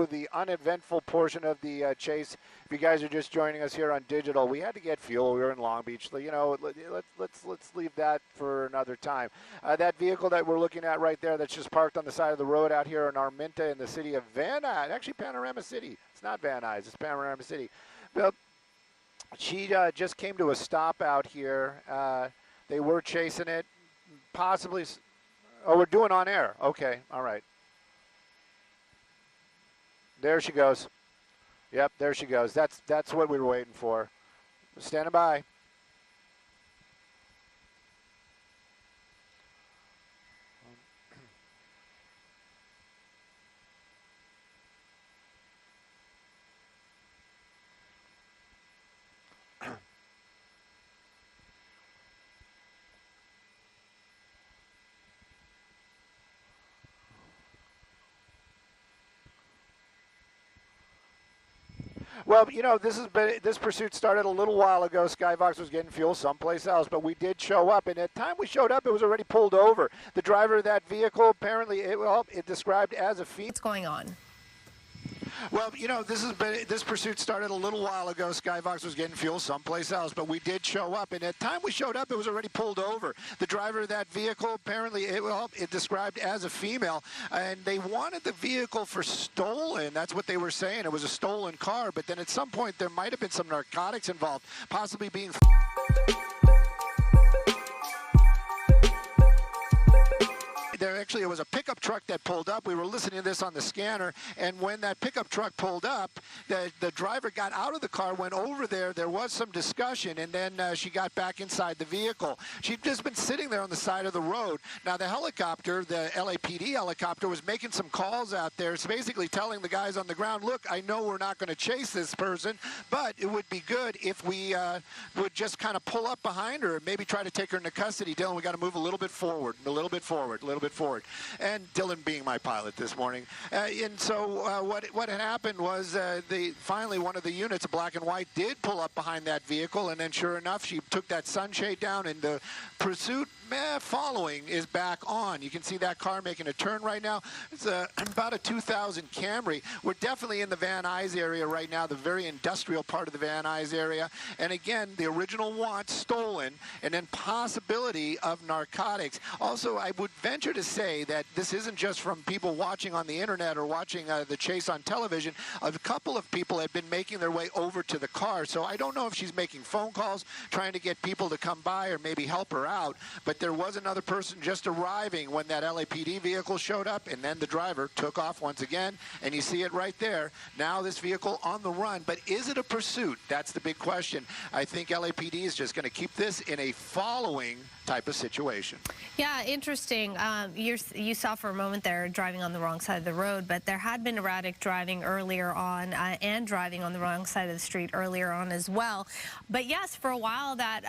through the uneventful portion of the chase. If you guys are just joining us here on digital, we had to get fuel. We were in Long Beach. You know, let's leave that for another time. That vehicle that we're looking at right there, that's just parked on the side of the road out here in Arminta in the city of Van Nuys, actually Panorama City. It's not Van Nuys, it's Panorama City. Well, she just came to a stop out here. They were chasing it, possibly. Oh, we're doing on air. Okay, all right. There she goes. Yep, there she goes. That's what we were waiting for. Standing by. Well, you know, this pursuit started a little while ago. SkyFOX was getting fuel someplace else, but we did show up, and at the time we showed up, it was already pulled over. The driver of that vehicle, apparently, it described as a female. What's going on? Well, you know, this pursuit started a little while ago. SkyFOX was getting fuel someplace else, but we did show up, and at the time we showed up, it was already pulled over. The driver of that vehicle, apparently, it described as a female, and they wanted the vehicle for stolen. That's what they were saying. It was a stolen car, but then at some point there might have been some narcotics involved, possibly being... It was a pickup truck that pulled up. We were listening to this on the scanner, and when that pickup truck pulled up, the driver got out of the car, went over there. There was some discussion, and then she got back inside the vehicle. She'd just been sitting there on the side of the road. Now, the helicopter, the LAPD helicopter, was making some calls out there. It's basically telling the guys on the ground, look, I know we're not going to chase this person, but it would be good if we would just kind of pull up behind her and maybe try to take her into custody. Dylan, we got to move a little bit forward, a little bit forward, a little bit forward. And Dylan being my pilot this morning. And so what had happened was finally one of the units, black and white, did pull up behind that vehicle, and then sure enough, she took that sunshade down, and the pursuit following is back on. You can see that car making a turn right now. It's about a 2000 Camry. We're definitely in the Van Nuys area right now, the very industrial part of the Van Nuys area. And again, the original want stolen, and then possibility of narcotics. Also, I would venture to say that this isn't just from people watching on the internet or watching the chase on television. A couple of people have been making their way over to the car. So I don't know if she's making phone calls, trying to get people to come by or maybe help her out. But there was another person just arriving when that LAPD vehicle showed up, and then the driver took off once again, and you see it right there. Now this vehicle on the run, but is it a pursuit? That's the big question. I think LAPD is just going to keep this in a following type of situation. Yeah, interesting. You saw for a moment there driving on the wrong side of the road, but there had been erratic driving earlier on and driving on the wrong side of the street earlier on as well. But yes, for a while that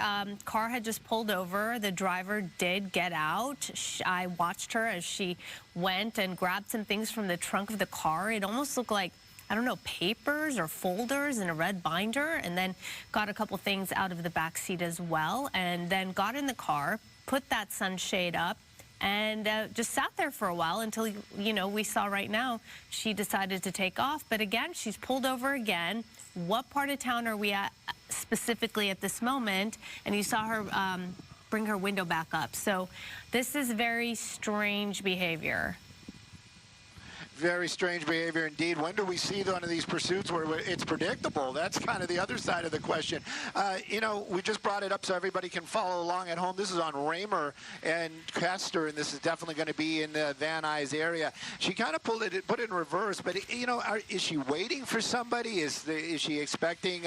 car had just pulled over. The driver did get out. I watched her as she went and grabbed some things from the trunk of the car. It almost looked like, I don't know, papers or folders in a red binder, and then got a couple things out of the back seat as well, and then got in the car, put that sunshade up, and just sat there for a while until, you know, we saw right now she decided to take off. But again, she's pulled over again. What part of town are we at specifically at this moment? And you saw her bring her window back up. So this is very strange behavior. Very strange behavior indeed. When do we see one of these pursuits where it's predictable? That's kind of the other side of the question. You know, we just brought it up so everybody can follow along at home. This is on Raymer and Kester, and this is definitely going to be in the Van Nuys area. She kind of put it in reverse, but you know, is she waiting for somebody? Is she expecting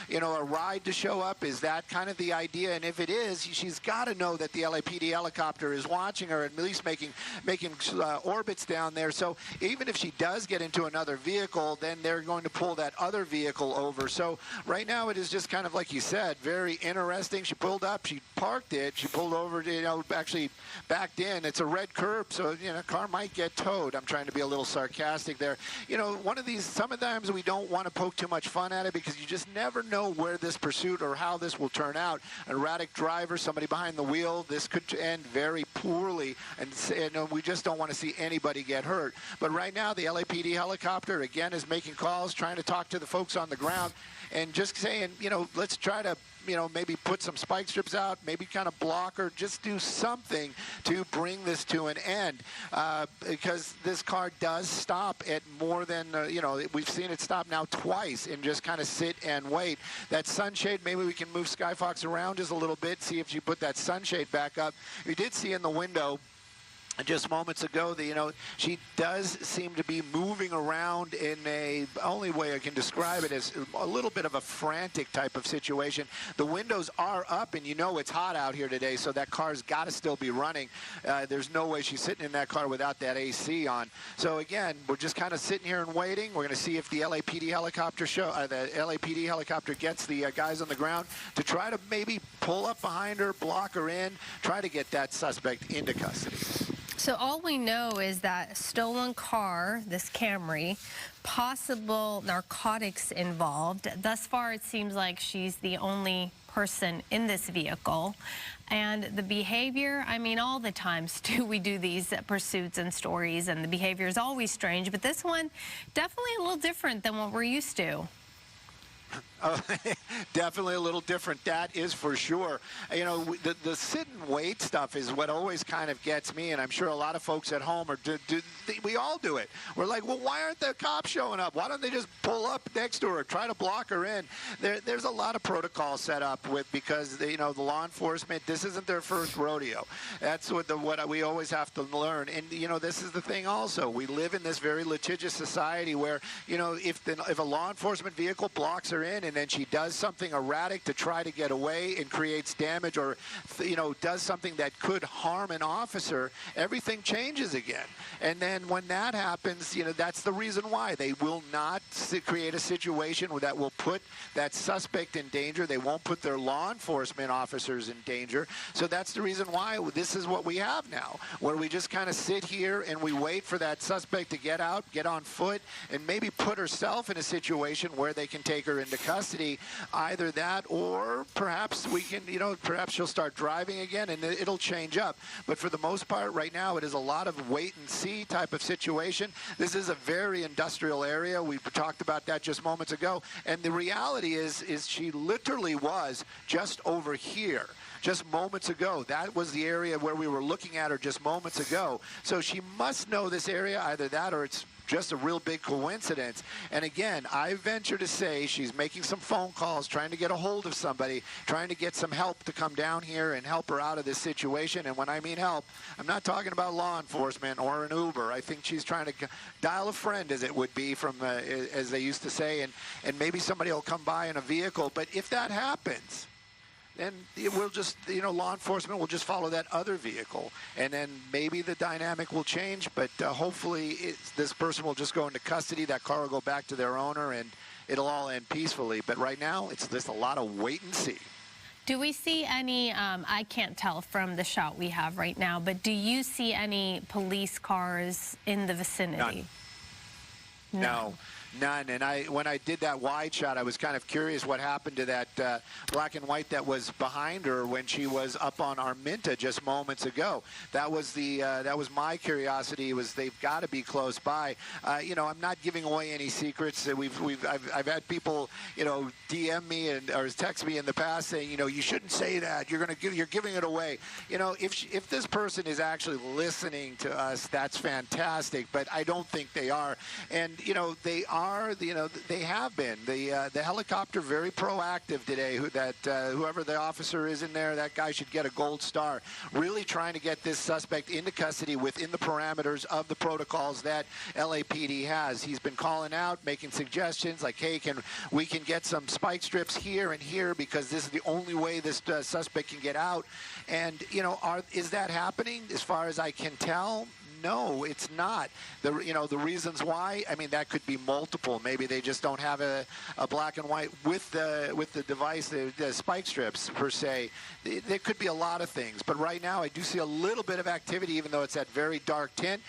you know, a ride to show up? Is that kind of the idea? And if it is, she's got to know that the LAPD helicopter is watching her, at least making orbits down there. So even if she does get into another vehicle, then they're going to pull that other vehicle over. So right now it is just kind of like you said, very interesting. She pulled up, she parked it, she pulled over, you know, actually backed in. It's a red curb, so, you know, car might get towed. I'm trying to be a little sarcastic there. You know, one of these, sometimes we don't want to poke too much fun at it because you just never know where this pursuit or how this will turn out. An erratic driver, somebody behind the wheel, this could end very poorly, and we just don't want to see anybody get hurt. But right right now, the LAPD helicopter, again, is making calls, trying to talk to the folks on the ground, and just saying, you know, let's try to, you know, maybe put some spike strips out, maybe kind of block or just do something to bring this to an end, because this car does stop at more than, you know, we've seen it stop now twice and just kind of sit and wait. That sunshade, maybe we can move SkyFOX around just a little bit, see if she put that sunshade back up. We did see in the window just moments ago that, you know, she does seem to be moving around in a, only way I can describe it as a little bit of a frantic type of situation. The windows are up, and you know it's hot out here today, so that car's got to still be running. There's no way she's sitting in that car without that AC on. So again, we're just kind of sitting here and waiting. We're going to see if the LAPD helicopter gets the guys on the ground to try to maybe pull up behind her, block her in, try to get that suspect into custody. So all we know is that stolen car, this Camry, possible narcotics involved. Thus far, it seems like she's the only person in this vehicle. And the behavior, I mean, all the time, Stu, we do these pursuits and stories, and the behavior is always strange. But this one, definitely a little different than what we're used to. Definitely a little different, that is for sure. You know, the sit and wait stuff is what always kind of gets me, and I'm sure a lot of folks at home are, we all do it. We're like, well, why aren't the cops showing up? Why don't they just pull up next to her, try to block her in? There's a lot of protocol set up with, because, you know, the law enforcement, this isn't their first rodeo. That's what we always have to learn. And, you know, this is the thing also. We live in this very litigious society where, you know, if a law enforcement vehicle blocks her in and then she does something erratic to try to get away and creates damage, or, you know, does something that could harm an officer, everything changes again. And then when that happens, you know, that's the reason why they will not create a situation that will put that suspect in danger. They won't put their law enforcement officers in danger. So that's the reason why this is what we have now, where we just kind of sit here and we wait for that suspect to get out, get on foot, and maybe put herself in a situation where they can take her into custody. Either that, or perhaps we can, you know, perhaps she'll start driving again and it'll change up. But for the most part right now, it is a lot of wait and see type of situation. This is a very industrial area. We talked about that just moments ago. And the reality is she literally was just over here just moments ago. That was the area where we were looking at her just moments ago. So she must know this area, either that or it's just a real big coincidence. And again, I venture to say she's making some phone calls, trying to get a hold of somebody, trying to get some help to come down here and help her out of this situation. And when I mean help, I'm not talking about law enforcement or an Uber. I think she's trying to dial a friend, as it would be, from as they used to say, and maybe somebody will come by in a vehicle. But if that happens, then we'll just, you know, law enforcement will just follow that other vehicle, and then maybe the dynamic will change, but hopefully this person will just go into custody, that car will go back to their owner, and it'll all end peacefully. But right now, it's just a lot of wait and see. Do we see any, I can't tell from the shot we have right now, but do you see any police cars in the vicinity? None. No. None. And when I did that wide shot, I was kind of curious what happened to that black and white that was behind her when she was up on Arminta just moments ago. That was my curiosity. Was they've got to be close by. You know, I'm not giving away any secrets. I've had people, you know, DM me or text me in the past saying, you know, you shouldn't say that. You're giving it away. You know, if this person is actually listening to us, that's fantastic. But I don't think they are. And you know, they are. You know, they have been. The helicopter very proactive today. Whoever the officer is in there, that guy should get a gold star. Really trying to get this suspect into custody within the parameters of the protocols that LAPD has. He's been calling out, making suggestions like, hey, we can get some spike strips here and here because this is the only way this suspect can get out. And you know, is that happening? As far as I can tell, no, it's not. The reasons why, I mean, that could be multiple. Maybe they just don't have a black and white with the device, the spike strips per se. There could be a lot of things. But right now, I do see a little bit of activity, even though it's that very dark tint.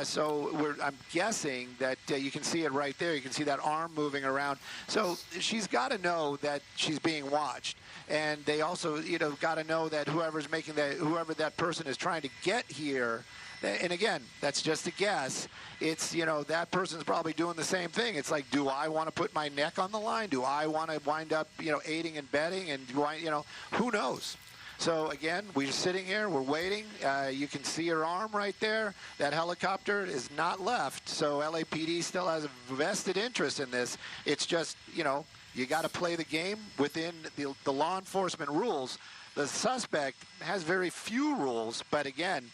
So I'm guessing that you can see it right there. You can see that arm moving around. So she's got to know that she's being watched. And they also, you know, got to know that whoever that person is trying to get here, And again, that's just a guess. It's, you know, that person's probably doing the same thing. It's like, do I want to put my neck on the line? Do I want to wind up, you know, aiding and abetting? And do I, you know, who knows? So again, we're sitting here, we're waiting. You can see her arm right there. That helicopter is not left. So LAPD still has a vested interest in this. It's just, you know, you got to play the game within the law enforcement rules. The suspect has very few rules, but again,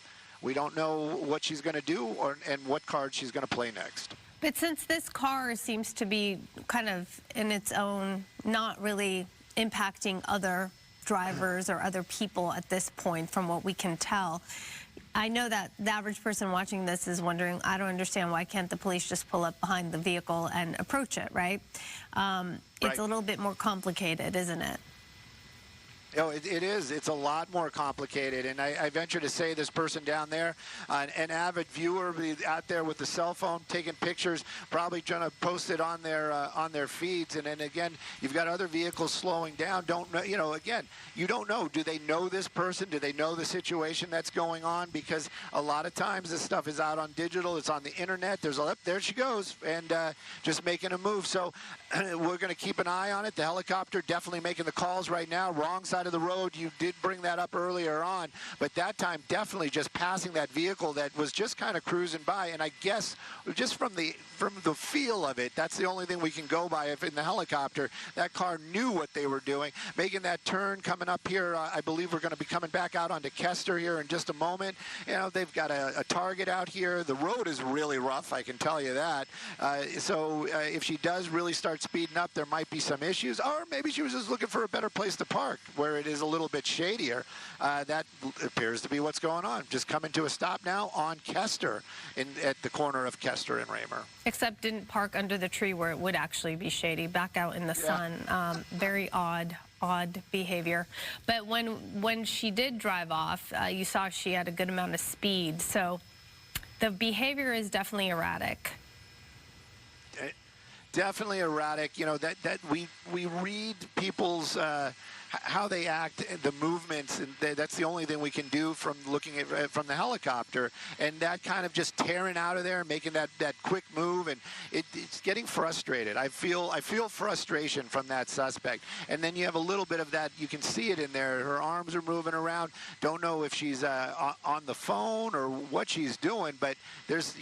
we don't know what she's going to do and what card she's going to play next. But since this car seems to be kind of in its own, not really impacting other drivers or other people at this point, from what we can tell, I know that the average person watching this is wondering, I don't understand, why can't the police just pull up behind the vehicle and approach it, right? It's a little bit more complicated, isn't it? Oh, it is. It's a lot more complicated. And I venture to say this person down there, an avid viewer out there with the cell phone taking pictures, probably trying to post it on their feeds. And then again, you've got other vehicles slowing down. Don't know, you know, again, you don't know. Do they know this person? Do they know the situation that's going on? Because a lot of times this stuff is out on digital. It's on the internet. There she goes, and just making a move. So we're going to keep an eye on it. The helicopter definitely making the calls right now. Wrong side of the road. You did bring that up earlier on, but that time definitely just passing that vehicle that was just kind of cruising by. And I guess just from the feel of it, that's the only thing we can go by. If in the helicopter, that car knew what they were doing, making that turn, coming up here. I believe we're going to be coming back out onto Kester here in just a moment. You know, they've got a target out here. The road is really rough, I can tell you that. So if she does really start speeding up, there might be some issues, or maybe she was just looking for a better place to park where it is a little bit shadier. That appears to be what's going on. Just coming to a stop now on Kester, at the corner of Kester and Raymer. Except didn't park under the tree where it would actually be shady, back out in the sun. Very odd behavior. But when she did drive off, you saw she had a good amount of speed. So the behavior is definitely erratic. Definitely erratic. You know, that we read people's how they act, the movements, and that's the only thing we can do from looking at from the helicopter. And that kind of just tearing out of there, making that quick move, and it's getting frustrated. I feel frustration from that suspect. And then you have a little bit of that. You can see it in there. Her arms are moving around. Don't know if she's on the phone or what she's doing, but there's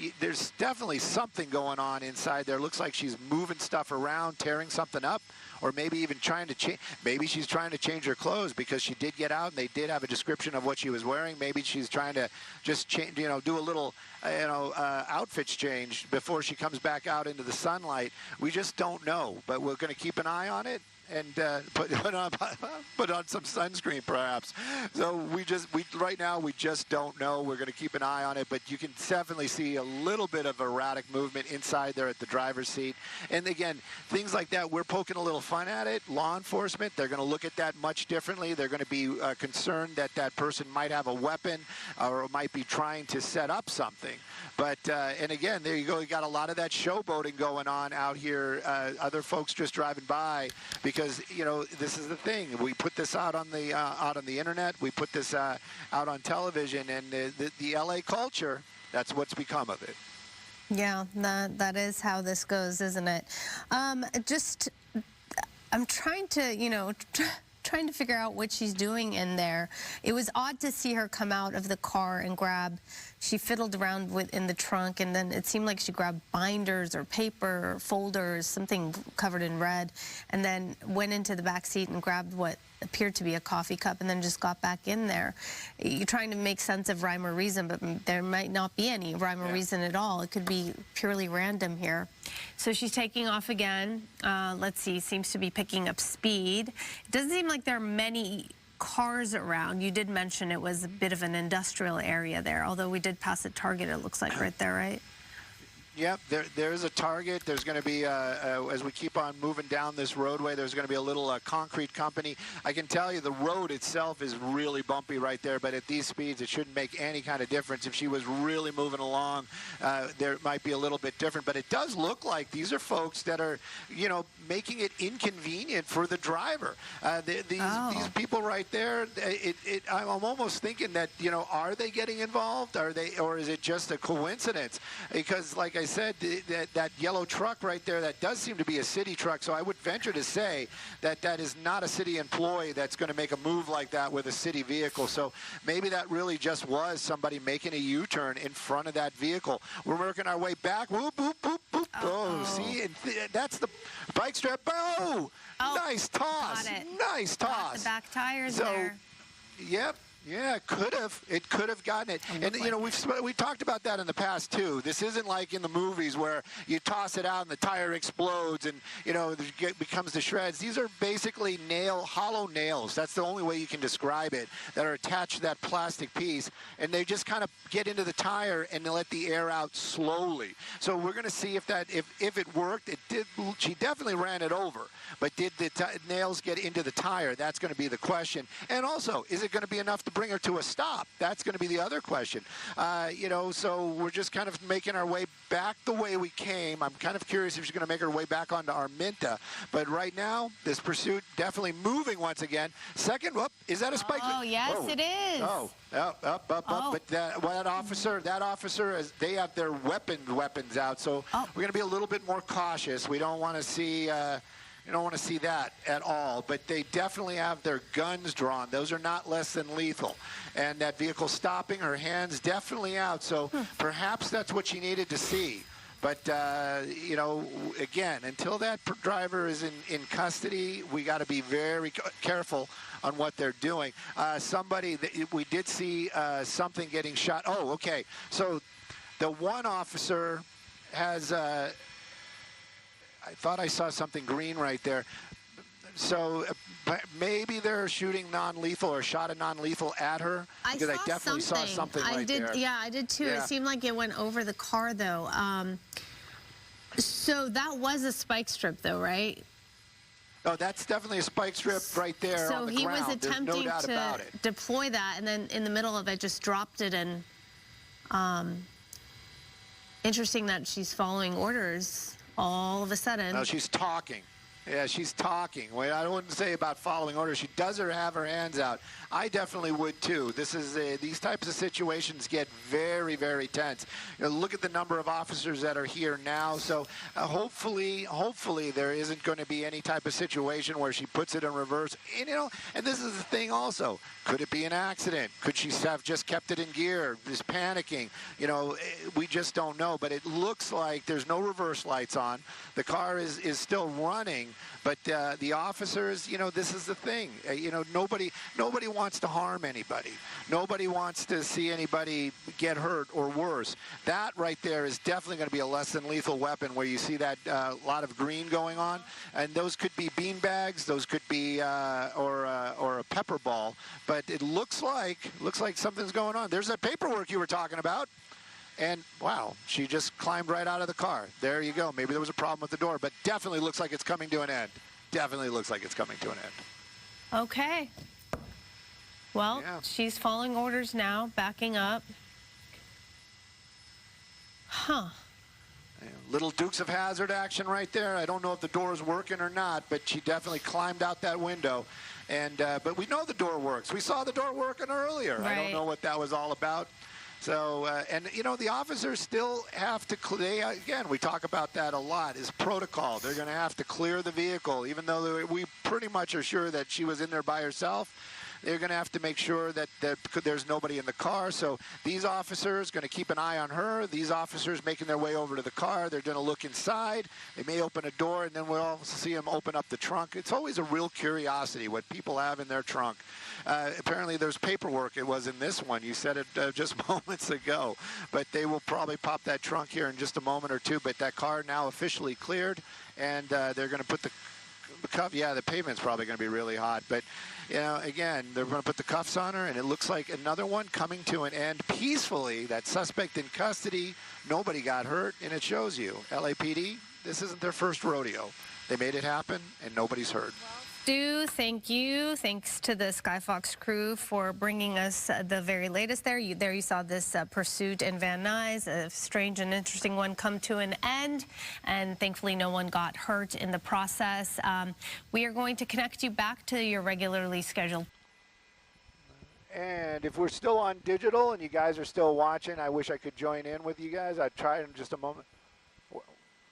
definitely something going on inside there. Looks like she's moving stuff around, tearing something up, or maybe even trying to change. Maybe she's trying to change her clothes, because she did get out and they did have a description of what she was wearing. Maybe she's trying to just change, you know, do a little, outfits change before she comes back out into the sunlight. We just don't know, but we're going to keep an eye on it and put on some sunscreen perhaps. So right now we just don't know. We're going to keep an eye on it, but you can definitely see a little bit of erratic movement inside there at the driver's seat. And again, things like that, we're poking a little fun at it. Law enforcement, they're going to look at that much differently. They're going to be concerned that that person might have a weapon or might be trying to set up something. But and again, there you go. You got a lot of that showboating going on out here. Other folks just driving by, because you know, this is the thing. We put this out on the internet. We put this out on television, and the LA culture. That's what's become of it. Yeah, that is how this goes, isn't it? I'm trying to, trying to figure out what she's doing in there. It was odd to see her come out of the car and she fiddled around in the trunk, and then it seemed like she grabbed binders or paper or folders, something covered in red, and then went into the back seat and grabbed what appeared to be a coffee cup, and then just got back in there. You're trying to make sense of rhyme or reason, but there might not be any rhyme or reason at all. It could be purely random here. So she's taking off again. Let's see, seems to be picking up speed. It doesn't seem like there are many cars around. You did mention it was a bit of an industrial area there, although we did pass a Target, it looks like, right there, right? Yep, there's a target. There's going to be, as we keep on moving down this roadway, there's going to be a little concrete company. I can tell you the road itself is really bumpy right there, but at these speeds, it shouldn't make any kind of difference. If she was really moving along, there might be a little bit different. But it does look like these are folks that are, you know, making it inconvenient for the driver. These people right there, I'm almost thinking that, you know, are they getting involved? Or is it just a coincidence? Because, like I said, that yellow truck right there, that does seem to be a city truck. So I would venture to say that that is not a city employee that's going to make a move like that with a city vehicle. So maybe that really just was somebody making a U-turn in front of that vehicle. We're working our way back. Whoop, whoop, whoop, whoop. Oh, see, and that's the bike strap. Oh, nice toss. Nice toss. Got the back tires there. Yep. Yeah, it could have. It could have gotten it. And, you know, we talked about that in the past, too. This isn't like in the movies where you toss it out and the tire explodes and, you know, it becomes the shreds. These are basically hollow nails. That's the only way you can describe it, that are attached to that plastic piece. And they just kind of get into the tire and they let the air out slowly. So we're going to see if it worked. It did. She definitely ran it over. But did the nails get into the tire? That's going to be the question. And also, is it going to be enough to bring her to a stop? That's going to be the other question. You know, so we're just kind of making our way back the way we came. I'm kind of curious if she's going to make her way back onto Arminta. But right now, this pursuit definitely moving once again. Second, whoop, is that a spike? Oh, yes, it is. Oh, up. But that officer, they have their weapons out. So we're going to be a little bit more cautious. We don't want to see... you don't want to see that at all, but they definitely have their guns drawn. Those are not less than lethal. And that vehicle stopping, her hands definitely out, so perhaps that's what she needed to see. But, you know, again, until that driver is in custody, we got to be very careful on what they're doing. We did see something getting shot. Oh, okay. So the one officer has... I thought I saw something green right there. So maybe they're shooting non-lethal or shot a non-lethal at her. Because I definitely saw something right there. Yeah, I did too. Yeah. It seemed like it went over the car, though. So that was a spike strip, though, right? Oh, that's definitely a spike strip right there on the ground. So he was attempting to deploy that, and then in the middle of it just dropped it. And interesting that she's following orders. All of a sudden. No, she's talking. Yeah, she's talking. Wait, I wouldn't say about following orders. She does have her hands out. I definitely would too. These types of situations get very, very tense. You know, look at the number of officers that are here now. So hopefully there isn't going to be any type of situation where she puts it in reverse. And, you know, and this is the thing also. Could it be an accident? Could she have just kept it in gear, just panicking? You know, we just don't know. But it looks like there's no reverse lights on. The car is still running. But the officers, you know, this is the thing. You know, nobody wants to harm anybody. Nobody wants to see anybody get hurt or worse. That right there is definitely going to be a less than lethal weapon where you see that lot of green going on. And those could be bean bags. Those could be or a pepper ball. But it looks like something's going on. There's that paperwork you were talking about. And, wow, she just climbed right out of the car. There you go. Maybe there was a problem with the door, but definitely looks like it's coming to an end. Definitely looks like it's coming to an end. Okay. Well, she's following orders now, backing up. Huh. Little Dukes of Hazzard action right there. I don't know if the door is working or not, but she definitely climbed out that window. And but we know the door works. We saw the door working earlier. Right. I don't know what that was all about. So, and, you know, the officers still have to, again, we talk about that a lot, is protocol. They're going to have to clear the vehicle, even though we pretty much are sure that she was in there by herself. They're going to have to make sure that there's nobody in the car. So these officers going to keep an eye on her. These officers making their way over to the car. They're going to look inside. They may open a door, and then we'll also see them open up the trunk. It's always a real curiosity what people have in their trunk. Apparently there's paperwork. It was in this one. You said it just moments ago. But they will probably pop that trunk here in just a moment or two. But that car now officially cleared, and they're going to put the The cuff, yeah, the pavement's probably going to be really hot. But, you know, again, they're going to put the cuffs on her, and it looks like another one coming to an end peacefully. That suspect in custody, nobody got hurt, and it shows you. LAPD, this isn't their first rodeo. They made it happen, and nobody's hurt. Stu, thank you. Thanks to the SkyFOX crew for bringing us the very latest there. You saw this pursuit in Van Nuys, a strange and interesting one, come to an end, and thankfully no one got hurt in the process. We are going to connect you back to your regularly scheduled. And if we're still on digital and you guys are still watching, I wish I could join in with you guys. I'd try in just a moment.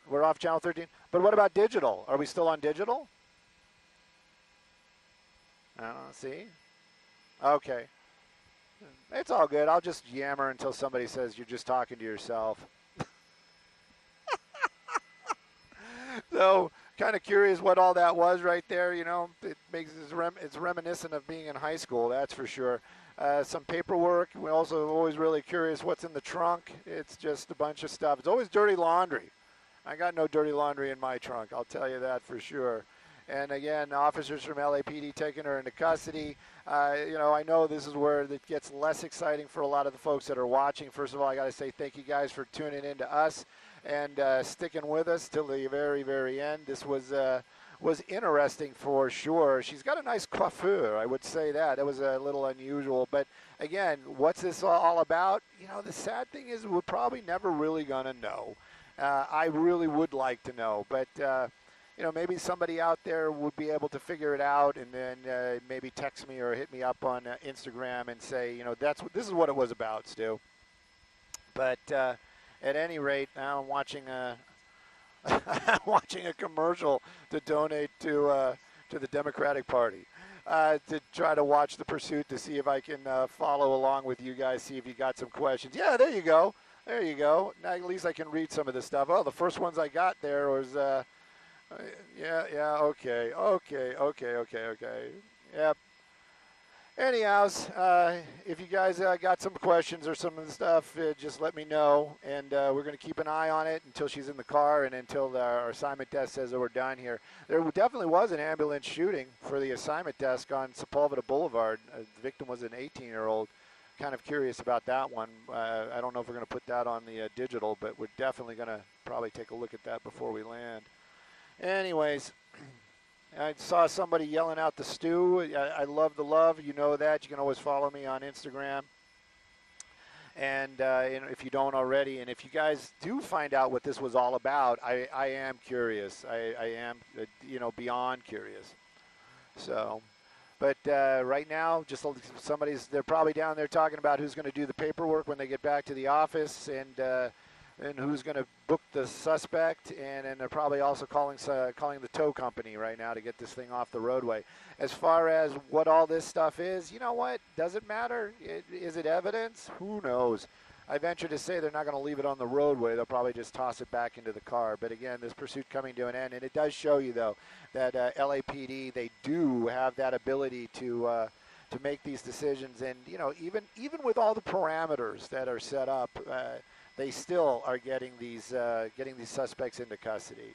We're off channel 13. But what about digital? Are we still on digital? See? Okay. It's all good. I'll just yammer until somebody says you're just talking to yourself. So, kind of curious what all that was right there. You know, it makes it's reminiscent of being in high school, that's for sure. Some paperwork. We're also always really curious what's in the trunk. It's just a bunch of stuff. It's always dirty laundry. I got no dirty laundry in my trunk, I'll tell you that for sure. And again, officers from LAPD taking her into custody. You know, I know this is where it gets less exciting for a lot of the folks that are watching. First of all, I got to say thank you guys for tuning in to us and sticking with us till the very, very end. This was interesting for sure. She's got a nice coiffure, I would say that. That was a little unusual. But again, what's this all about? You know, the sad thing is we're probably never really going to know. I really would like to know, but you know, maybe somebody out there would be able to figure it out, and then maybe text me or hit me up on Instagram and say, you know, this is what it was about, Stu. But at any rate, now I'm watching watching a commercial to donate to the Democratic Party. To try to watch the pursuit to see if I can follow along with you guys, see if you got some questions. Yeah, there you go. There you go. Now at least I can read some of this stuff. Oh, the first ones I got there was, okay. Yep. Anyhows, if you guys got some questions or some of the stuff, just let me know. And we're going to keep an eye on it until she's in the car and until our assignment desk says that we're done here. There definitely was an ambulance shooting for the assignment desk on Sepulveda Boulevard. The victim was an 18-year-old. Kind of curious about that one. I don't know if we're going to put that on the digital, but we're definitely going to probably take a look at that before we land. Anyways, I saw somebody yelling out the Stu. I love the love. You know that. You can always follow me on Instagram. And if you don't already, and if you guys do find out what this was all about, I am curious. I am, you know, beyond curious. So... But right now, just they're probably down there talking about who's going to do the paperwork when they get back to the office and who's going to book the suspect. And they're probably also calling the tow company right now to get this thing off the roadway. As far as what all this stuff is, you know what? Does it matter? Is it evidence? Who knows? I venture to say they're not going to leave it on the roadway. They'll probably just toss it back into the car. But again, this pursuit coming to an end. And it does show you, though, that LAPD, they do have that ability to make these decisions. And, you know, even with all the parameters that are set up, they still are getting these suspects into custody.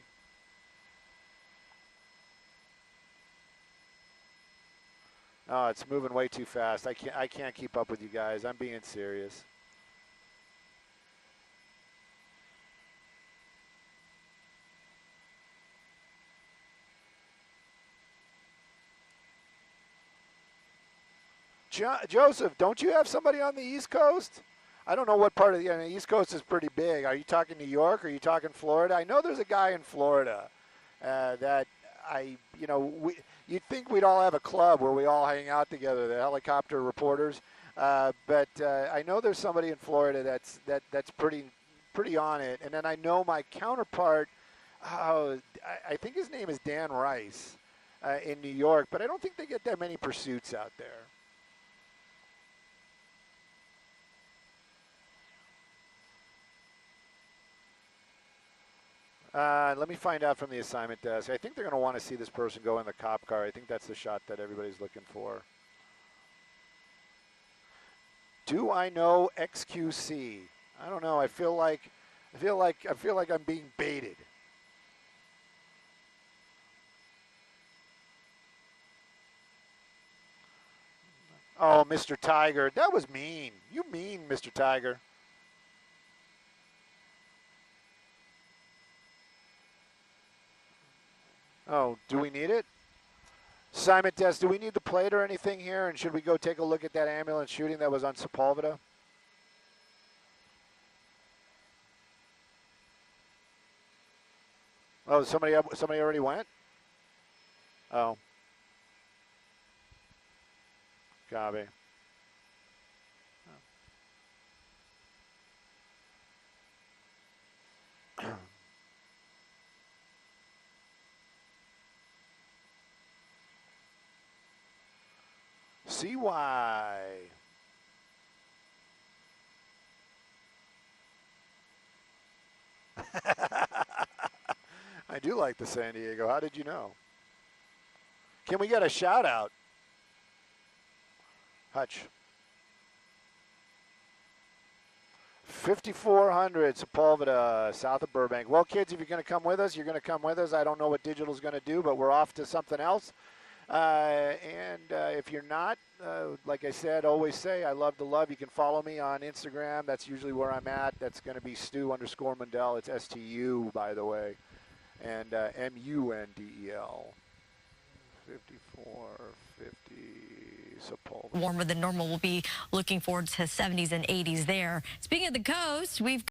Oh, it's moving way too fast. I can't keep up with you guys. I'm being serious. Joseph, don't you have somebody on the East Coast? I don't know what part of the East Coast is pretty big. Are you talking New York? Are you talking Florida? I know there's a guy in Florida that you'd think we'd all have a club where we all hang out together, the helicopter reporters. But I know there's somebody in Florida that's pretty on it. And then I know my counterpart, I think his name is Dan Rice in New York, but I don't think they get that many pursuits out there. Let me find out from the assignment desk. I think they're going to want to see this person go in the cop car. I think that's the shot that everybody's looking for. Do I know XQC? I don't know. I feel like I'm being baited. Oh, Mr. Tiger. That was mean. You mean, Mr. Tiger. Oh, do we need it? Simon Test, do we need the plate or anything here? And should we go take a look at that ambulance shooting that was on Sepulveda? Oh, somebody already went? Oh. Copy. CY. I do like the San Diego. How did you know? Can we get a shout out? Hutch. 5400 Sepulveda, south of Burbank. Well, kids, if you're going to come with us, you're going to come with us. I don't know what digital's going to do, but we're off to something else. If you're not, like I said, always say, I love the love. You can follow me on Instagram. That's usually where I'm at. That's going to be Stu_Mundel. It's STU, by the way. And MUNDEL. 5450 Sepulveda. Warmer than normal. We'll be looking forward to 70s and 80s there. Speaking of the coast, we've